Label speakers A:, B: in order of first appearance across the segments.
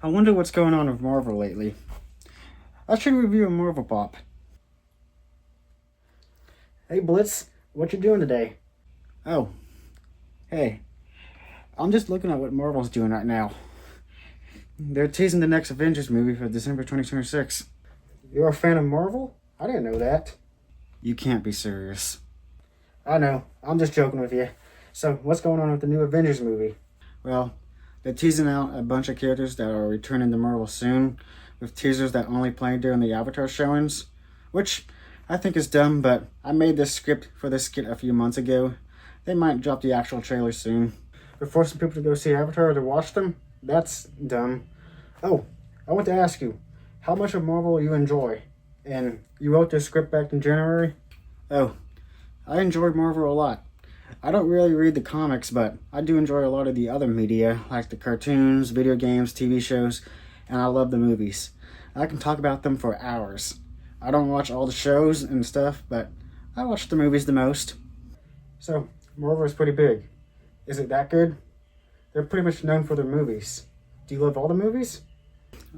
A: I wonder what's going on with Marvel lately. I should review a Marvel pop. Hey Blitz, what you doing today? Oh, hey. I'm just looking at what Marvel's doing right now. They're teasing the next Avengers movie for December 2026. You're a fan of Marvel? I didn't know that. You can't be serious. I know, I'm just joking with you. So, what's going on with the new Avengers movie? Well, they're teasing out a bunch of characters that are returning to Marvel soon, with teasers that only play during the Avatar showings, which I think is dumb, but I made this script for this skit a few months ago. They might drop the actual trailer soon. They're forcing people to go see Avatar to watch them? That's dumb. Oh, I want to ask you, how much of Marvel you enjoy? And you wrote this script back in January? Oh, I enjoy Marvel a lot. I don't really read the comics, but I do enjoy a lot of the other media, like the cartoons, video games, TV shows, and I love the movies. I can talk about them for hours. I don't watch all the shows and stuff, but I watch the movies the most. So, Marvel is pretty big. Is it that good? They're pretty much known for their movies. Do you love all the movies?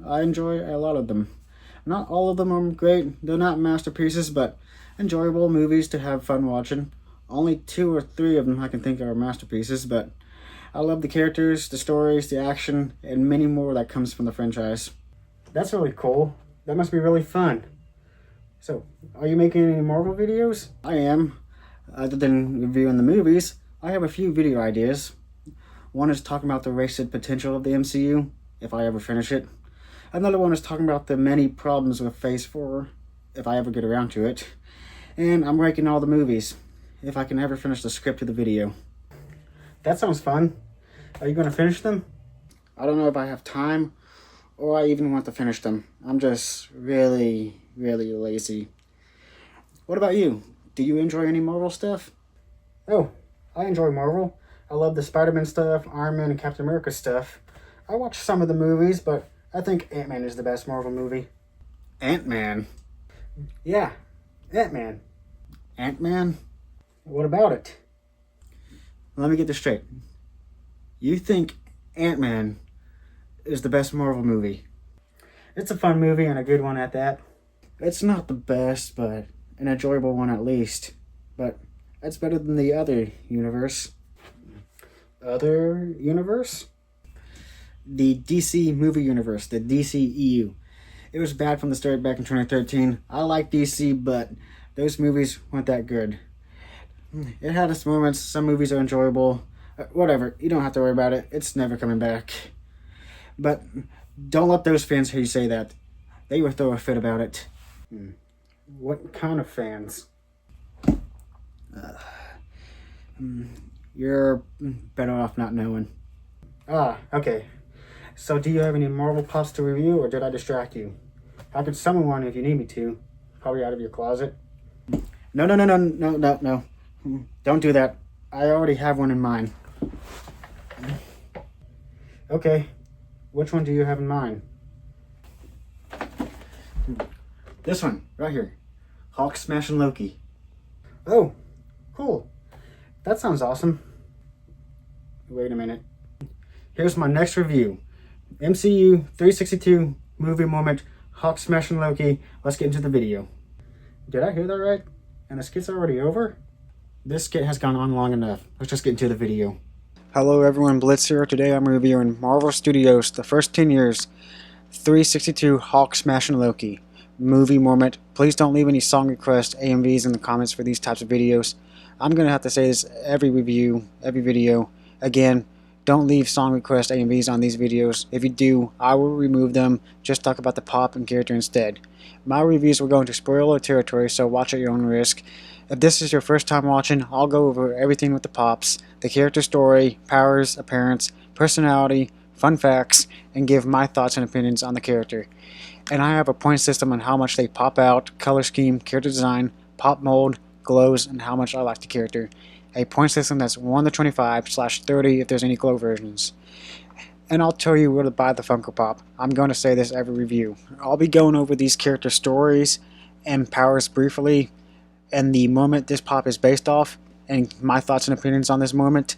A: I enjoy a lot of them. Not all of them are great. They're not masterpieces, but enjoyable movies to have fun watching. Only 2 or 3 of them I can think are masterpieces, but I love the characters, the stories, the action, and many more that comes from the franchise. That's really cool. That must be really fun. So, are you making any Marvel videos? I am. Other than reviewing the movies, I have a few video ideas. One is talking about the wasted potential of the MCU, if I ever finish it. Another one is talking about the many problems with Phase 4, if I ever get around to it. And I'm ranking all the movies, if I can ever finish the script of the video. That sounds fun. Are you going to finish them? I don't know if I have time, or I even want to finish them. I'm just really lazy. What about you? Do you enjoy any Marvel stuff? Oh, I enjoy Marvel. I love the Spider-Man stuff, Iron Man and Captain America stuff. I watch some of the movies, but I think Ant-Man is the best Marvel movie. Ant-Man? Yeah, Ant-Man. Ant-Man? What about it? Let me get this straight. You think Ant-Man is the best Marvel movie? It's a fun movie and a good one at that. It's not the best, but an enjoyable one at least. But it's better than the other universe. Other universe? The DC movie universe, the DCEU. It was bad from the start back in 2013. I like DC, but those movies weren't that good. It had its moments. Some movies are enjoyable. Whatever, you don't have to worry about it. It's never coming back. But don't let those fans hear you say that. They will throw a fit about it. What kind of fans? You're better off not knowing. Ah, okay. So do you have any Marvel pops to review, or did I distract you? I could summon one if you need me to. Probably out of your closet. No. Don't do that. I already have one in mind. Okay. Which one do you have in mind? This one, right here. Hulk smashing Loki. Oh, cool. That sounds awesome. Wait a minute. Here's my next review. MCU 362 movie moment, Hulk smashing Loki. Let's get into the video. Did I hear that right? And the skit's already over? This skit has gone on long enough. Let's just get into the video. Hello everyone, Blitz here. Today I'm reviewing Marvel Studios, the first 10 years, 362 Hulk smashing Loki. Movie moment. Please don't leave any song requests, AMVs in the comments for these types of videos. I'm going to have to say this every review, every video. Again, don't leave song requests, AMVs on these videos. If you do, I will remove them. Just talk about the pop and character instead. My reviews will go into spoiler territory, so watch at your own risk. If this is your first time watching, I'll go over everything with the pops, the character story, powers, appearance, personality, fun facts, and give my thoughts and opinions on the character. And I have a point system on how much they pop out, color scheme, character design, pop mold, glows, and how much I like the character. A point system that's 1 to 25/30 if there's any glow versions. And I'll tell you where to buy the Funko Pop. I'm going to say this every review. I'll be going over these character stories and powers briefly, and the moment this pop is based off, and my thoughts and opinions on this moment.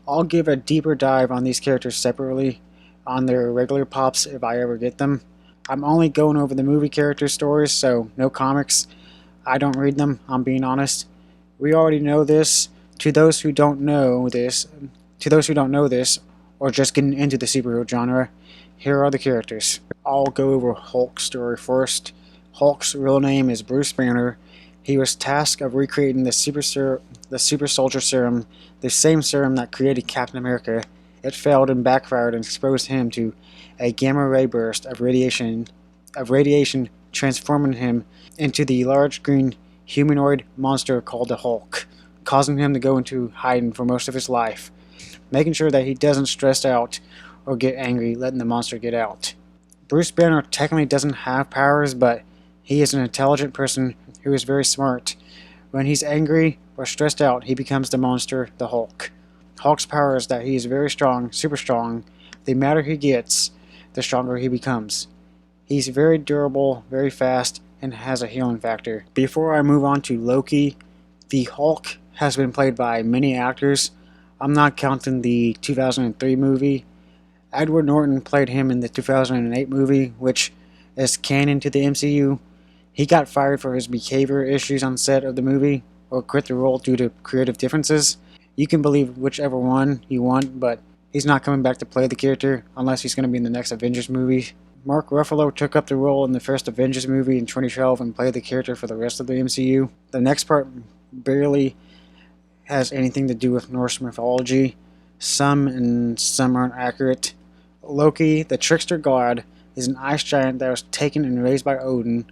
A: I'll give a deeper dive on these characters separately. on their regular pops if I ever get them. I'm only going over the movie character stories, so no comics. I don't read them, I'm being honest. We already know this. To those who don't know this, or just getting into the superhero genre, here are the characters. I'll go over Hulk's story first. Hulk's real name is Bruce Banner. He was tasked of recreating the super soldier serum, the same serum that created Captain America. It failed and backfired and exposed him to a gamma ray burst of radiation, transforming him into the large green humanoid monster called the Hulk, causing him to go into hiding for most of his life, making sure that he doesn't stress out or get angry, letting the monster get out. Bruce Banner technically doesn't have powers, but he is an intelligent person who is very smart. When he's angry or stressed out, he becomes the monster, the Hulk. Hulk's power is that he is very strong, super strong. The madder he gets, the stronger he becomes. He's very durable, very fast, and has a healing factor. Before I move on to Loki, the Hulk has been played by many actors. I'm not counting the 2003 movie. Edward Norton played him in the 2008 movie, which is canon to the MCU. He got fired for his behavior issues on set of the movie, or quit the role due to creative differences. You can believe whichever one you want, but he's not coming back to play the character unless he's going to be in the next Avengers movie. Mark Ruffalo took up the role in the first Avengers movie in 2012 and played the character for the rest of the MCU. The next part barely has anything to do with Norse mythology. Some and some aren't accurate. Loki, the trickster god, is an ice giant that was taken and raised by Odin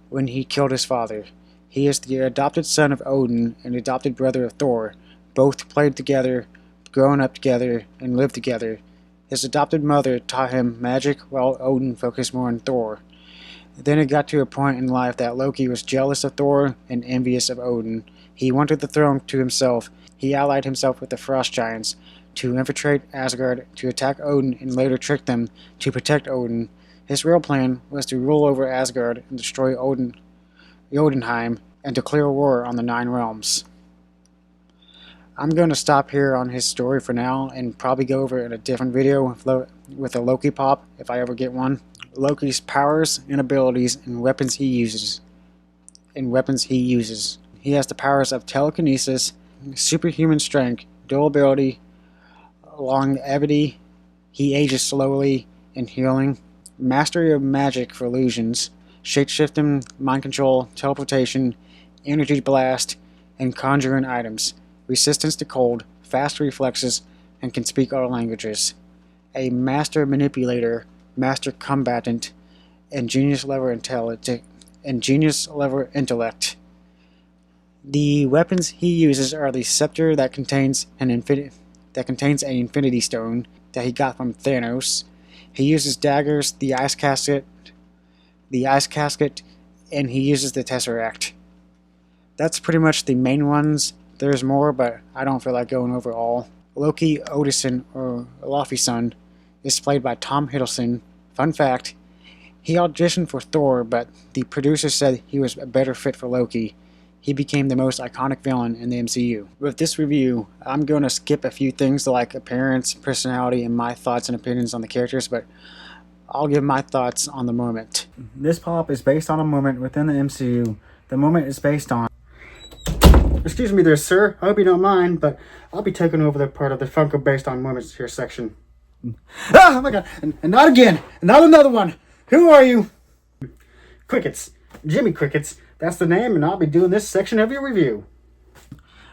A: when he killed his father. He is the adopted son of Odin and adopted brother of Thor. Both played together, grown up together, and lived together. His adopted mother taught him magic while Odin focused more on Thor. Then it got to a point in life that Loki was jealous of Thor and envious of Odin. He wanted the throne to himself. He allied himself with the Frost Giants to infiltrate Asgard, to attack Odin, and later trick them to protect Odin. His real plan was to rule over Asgard and destroy Jotunheim, and declare war on the Nine Realms. I'm going to stop here on his story for now and probably go over it in a different video with a Loki pop if I ever get one. Loki's powers and abilities and weapons he uses. He has the powers of telekinesis, superhuman strength, durability, longevity, he ages slowly, and healing, mastery of magic for illusions, shapeshifting, mind control, teleportation, energy blast, and conjuring items, resistance to cold, fast reflexes, and can speak all languages. A master manipulator, master combatant, and genius level intellect. The weapons he uses are the scepter that contains an infinity stone that he got from Thanos. He uses daggers, the ice casket, and he uses the Tesseract. That's pretty much the main ones. There's more, but I don't feel like going over all. Loki Odinson, or Laufeyson, is played by Tom Hiddleston. Fun fact, he auditioned for Thor, but the producer said he was a better fit for Loki. He became the most iconic villain in the MCU. With this review, I'm going to skip a few things like appearance, personality, and my thoughts and opinions on the characters, but I'll give my thoughts on the moment. This pop is based on a moment within the MCU. The moment is based on... Excuse me there, sir. I hope you don't mind, but I'll be taking over the part of the Funko based on moments here section. Oh my god, and not again! Not another one! Who are you? Crickets. Jimmy Crickets. That's the name, and I'll be doing this section of your review.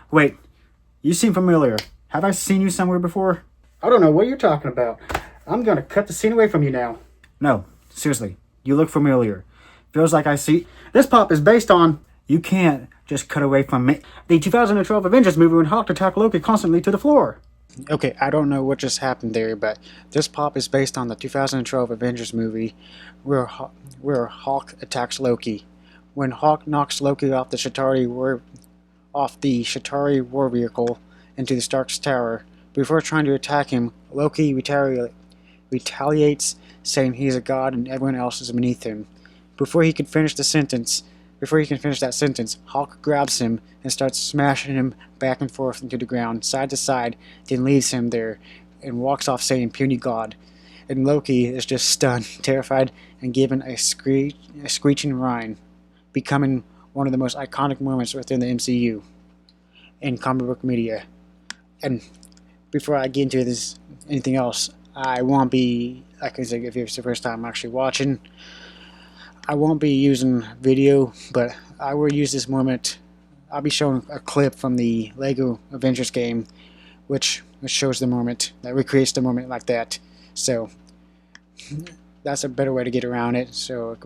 A: Wait, you seem familiar. Have I seen you somewhere before? I don't know what you're talking about. I'm gonna cut the scene away from you now. No, seriously, you look familiar. Feels like I see... This pop is based on... You can't just cut away from me. The 2012 Avengers movie when Hulk attacked Loki constantly to the floor. Okay, I don't know what just happened there, but this pop is based on the 2012 Avengers movie where Hulk attacks Loki. When Hulk knocks Loki off the Chitauri war vehicle into the Stark's tower, before trying to attack him, Loki retaliates, saying he is a god and everyone else is beneath him. Before he can finish that sentence, Hulk grabs him and starts smashing him back and forth into the ground, side to side, then leaves him there and walks off saying, "Puny God." and Loki is just stunned, terrified, and given a screeching whine, becoming one of the most iconic moments within the MCU and comic book media. And before I get into this, anything else, I won't be, like I said, if it's the first time I'm actually watching, I won't be using video, but I will use this moment. I'll be showing a clip from the Lego Avengers game, which shows the moment, that recreates the moment like that. So that's a better way to get around it, so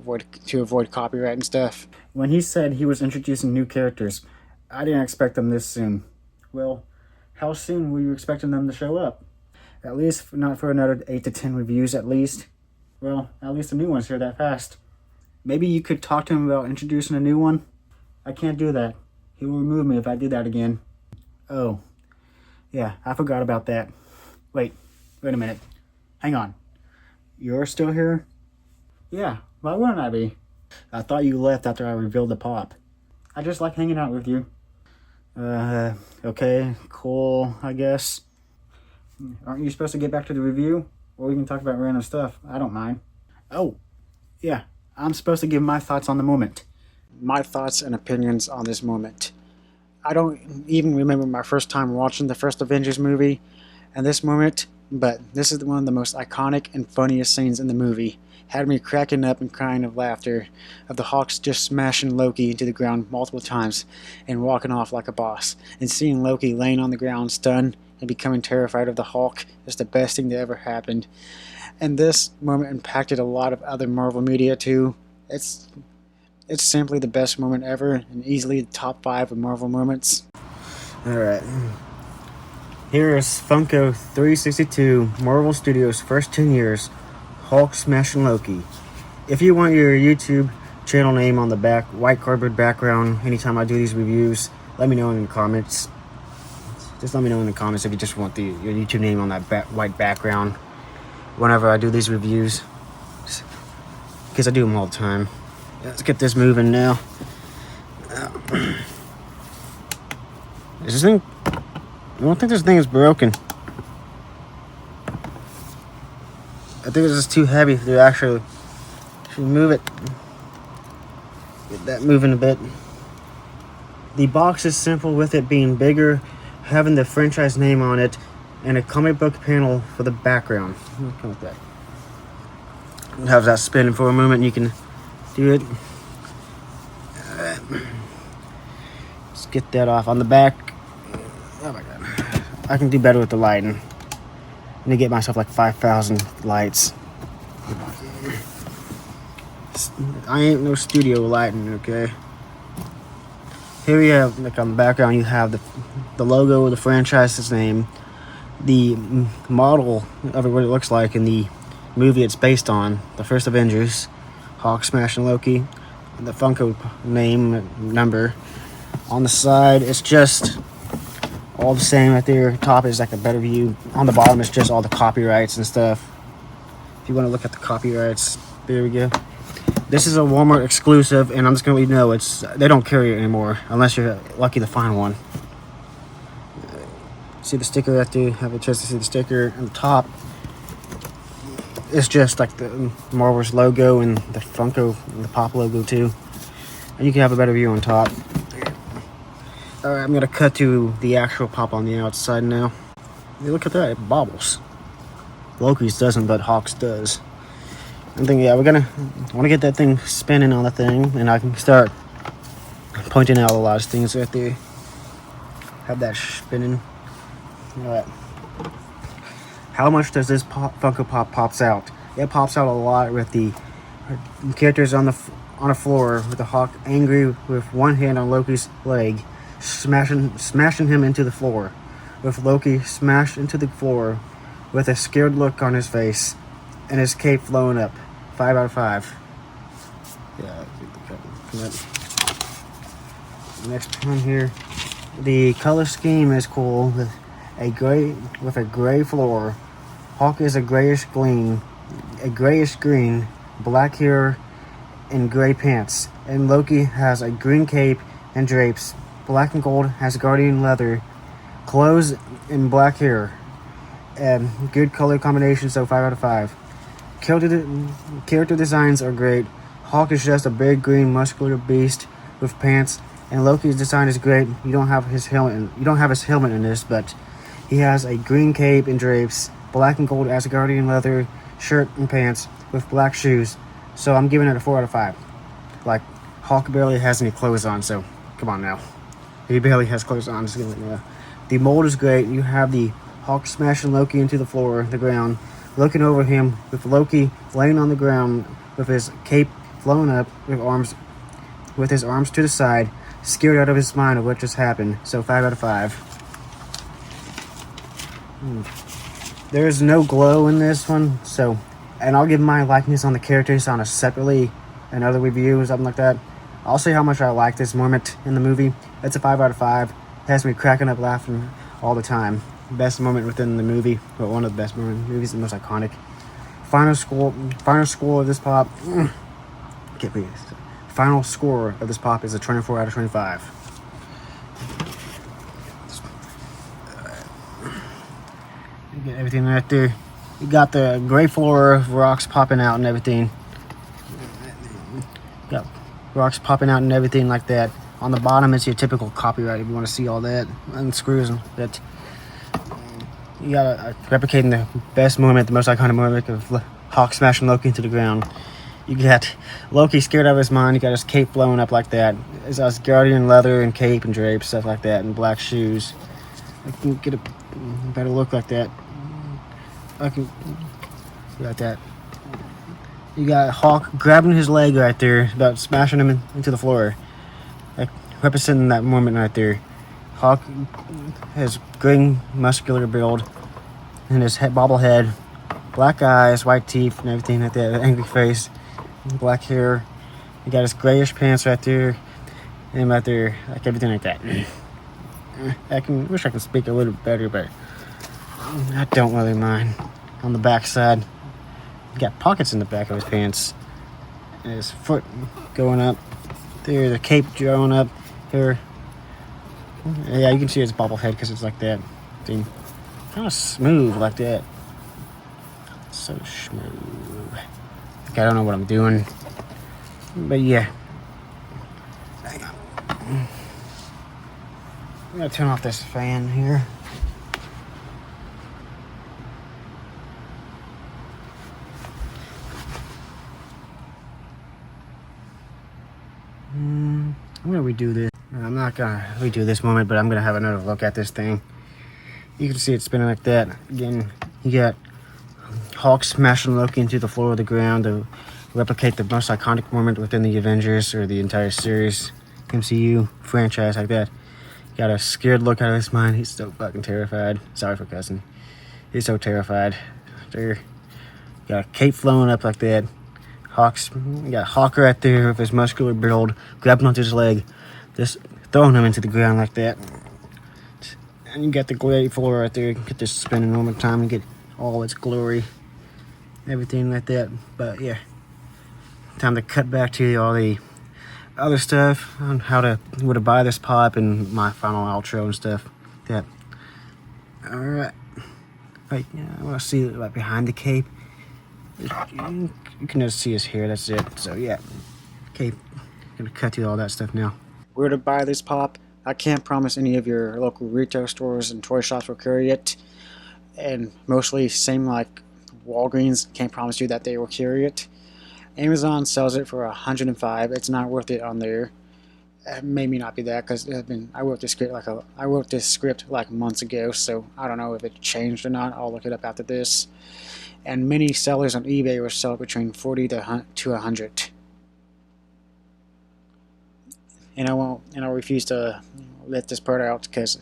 A: to avoid copyright and stuff. When he said he was introducing new characters, I didn't expect them this soon. Well, how soon were you expecting them to show up? At least not for another 8 to 10 reviews at least. Well, at least the new ones here that fast. Maybe you could talk to him about introducing a new one? I can't do that. He will remove me if I do that again. Oh. Yeah, I forgot about that. Wait a minute. Hang on. You're still here? Yeah, why wouldn't I be? I thought you left after I revealed the pop. I just like hanging out with you. Okay, cool, I guess. Aren't you supposed to get back to the review? Or we can talk about random stuff. I don't mind. Oh, yeah, I'm supposed to give my thoughts on the moment. My thoughts and opinions on this moment. I don't even remember my first time watching the first Avengers movie and this moment, but this is one of the most iconic and funniest scenes in the movie. Had me cracking up and crying of laughter of the Hawks just smashing Loki into the ground multiple times and walking off like a boss. And seeing Loki laying on the ground stunned and becoming terrified of the Hulk is the best thing that ever happened. And this moment impacted a lot of other Marvel media too. It's simply the best moment ever and easily the top 5 of Marvel moments. Alright. Here is Funko 362, Marvel Studios' first 10 years, Hulk smashing Loki. If you want your YouTube channel name on the back, white cardboard background, anytime I do these reviews, let me know in the comments. Just let me know in the comments if you just want your YouTube name on that white background whenever I do these reviews. Because I do them all the time. Let's get this moving now. Is this thing... I don't think this thing is broken. I think it's just too heavy to actually move it. Get that moving a bit. The box is simple with it being bigger, having the franchise name on it, and a comic book panel for the background. Come with that. Have that spinning for a moment and you can do it. Alright. Let's get that off on the back. Oh my god. I can do better with the lighting. I'm gonna get myself like 5,000 lights. I ain't no studio lighting, okay? Here we have, like on the background, you have the logo of the franchise's name, the model of it, what it looks like in the movie it's based on, the first Avengers, Hawk smashing Loki, the Funko name, number. On the side, it's just all the same right there. Top is like a better view. On the bottom, it's just all the copyrights and stuff. If you want to look at the copyrights, there we go. This is a Walmart exclusive, and I'm just gonna let you know they don't carry it anymore unless you're lucky to find one. See the sticker right there? Have a chance to see the sticker on the top. It's just like the Marvel's logo and the Funko and the Pop logo too. And you can have a better view on top. Alright, I'm gonna cut to the actual Pop on the outside now. Hey, look at that, it bobbles. Loki's doesn't, but Hawk's does. I'm thinking, yeah, I want to get that thing spinning on the thing, and I can start pointing out a lot of things right there. Have that spinning. Alright. How much does this Funko Pop pops out? It pops out a lot with the characters on the floor, with the Hawk angry with one hand on Loki's leg, smashing him into the floor, with Loki smashed into the floor with a scared look on his face and his cape flowing up. 5 out of 5. Yeah, next one here. The color scheme is cool with a gray floor. Hawk is a grayish green, black hair and gray pants, and Loki has a green cape and drapes. Black and gold has guardian leather, clothes and black hair. Good color combination, so 5 out of 5. Character designs are great. Hulk is just a big green muscular beast with pants, and Loki's design is great. You don't have his helmet. You don't have his helmet in this, but he has a green cape and drapes, black and gold Asgardian leather shirt and pants with black shoes. So I'm giving it a 4 out of 5. Like, Hulk barely has any clothes on, so come on now. He barely has clothes on. The mold is great. You have the Hulk smashing Loki into the ground, looking over him with Loki laying on the ground with his cape flowing up with his arms to the side, scared out of his mind of what just happened. So 5 out of 5. There is no glow in this one, so, and I'll give my likeness on the characters on a separately another review or something like that. I'll say how much I like this moment in the movie. It's a 5 out of 5. It has me cracking up laughing all the time. Best moment within the movie, but one of the best movies, the most iconic. Final score of this pop. Can't believe this. Final score of this pop is a 24 out of 25. You get everything right there. You got the gray floor of rocks popping out and everything. Got rocks popping out and everything like that. On the bottom, it's your typical copyright if you want to see all that and screws and that. You got replicating the best moment, the most iconic moment of Hawk smashing Loki into the ground. You got Loki scared out of his mind. You got his cape blowing up like that. It's Asgardian leather and cape and drapes, stuff like that, and black shoes. I can get a better look like that. I can like that. You got Hawk grabbing his leg right there, about smashing him into the floor. Like representing that moment right there. Hawk has green muscular build and his bobblehead, black eyes, white teeth, and everything like that. Angry face, black hair. He got his grayish pants right there, and right there, like everything like that. Wish I could speak a little better, but I don't really mind. On the back side, he got pockets in the back of his pants, and his foot going up there, the cape going up here. Yeah, you can see his bobblehead because it's like that thing. Kind of smooth like that. So smooth. Like I don't know what I'm doing. But yeah. Hang on. I'm going to turn off this fan here. I'm going to redo this. I'm not going to redo this moment, but I'm going to have another look at this thing. You can see it spinning like that. Again, you got Hulk smashing Loki into the floor of the ground to replicate the most iconic moment within the Avengers or the entire series, MCU franchise like that. Got a scared look out of his mind. He's so fucking terrified. Sorry for cussing. He's so terrified. There. Got a cape flowing up like that. You got Hawk right there with his muscular build, grabbing onto his leg, just throwing him into the ground like that. And you got the gray floor right there. Get this spinning one more time and get all its glory. Everything like that. But yeah. Time to cut back to all the other stuff on where to buy this pop and my final outro and stuff. Yeah. Alright. Right, yeah, I want to see right behind the cape. You can just see his hair, that's it. So yeah. Cape. Gonna cut through all that stuff now. Where to buy this pop? I can't promise any of your local retail stores and toy shops will carry it. And mostly same like Walgreens, can't promise you that they will carry it. Amazon sells it for $105. It's not worth it on there. It may not be that because I wrote this script like months ago, so I don't know if it changed or not. I'll look it up after this. And many sellers on eBay will sell it between $40 to $100. And I'll refuse to let this part out because,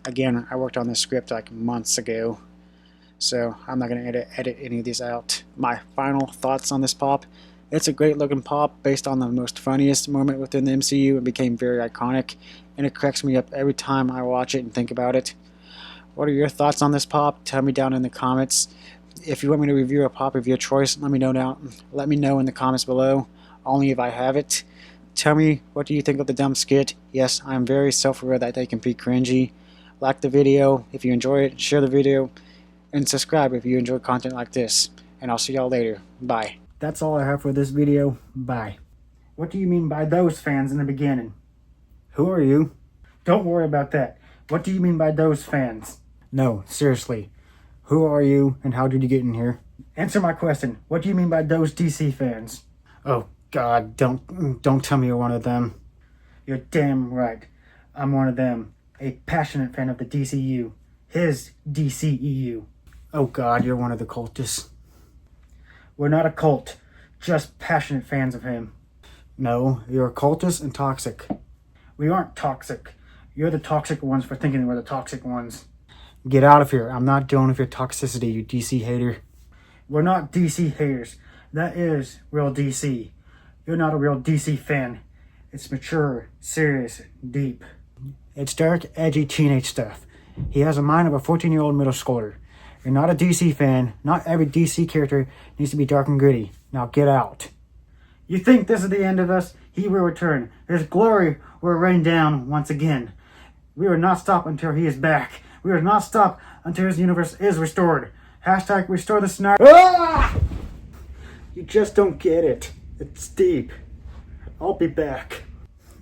A: again, I worked on this script like months ago, so I'm not going to edit any of these out. My final thoughts on this pop: it's a great looking pop based on the most funniest moment within the MCU. It became very iconic, and it cracks me up every time I watch it and think about it. What are your thoughts on this pop? Tell me down in the comments. If you want me to review a pop of your choice, let me know in the comments below. Only if I have it. Tell me, what do you think of the dumb skit? Yes, I'm very self-aware that they can be cringy. Like the video if you enjoy it, share the video, and subscribe if you enjoy content like this. and I'll see y'all later. Bye. That's all I have for this video. Bye. What do you mean by those fans in the beginning? Who are you? Don't worry about that. What do you mean by those fans? No, seriously. Who are you and how did you get in here? Answer my question. What do you mean by those DC fans? Oh God, don't tell me you're one of them. You're damn right. I'm one of them. A passionate fan of the DCU. His DCEU. Oh God, you're one of the cultists. We're not a cult. Just passionate fans of him. No, you're a cultist and toxic. We aren't toxic. You're the toxic ones for thinking we're the toxic ones. Get out of here. I'm not dealing with your toxicity, you DC hater. We're not DC haters. That is real DC. You're not a real DC fan. It's mature, serious, deep. It's dark, edgy teenage stuff. He has a mind of a 14-year-old middle schooler. You're not a DC fan. Not every DC character needs to be dark and gritty. Now get out. You think this is the end of us? He will return. His glory will rain down once again. We will not stop until he is back. We will not stop until his universe is restored. Hashtag restore the sniper. Ah! You just don't get it. It's deep. I'll be back.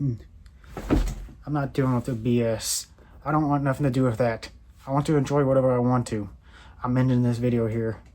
A: I'm not dealing with the BS. I don't want nothing to do with that. I want to enjoy whatever I want to. I'm ending this video here.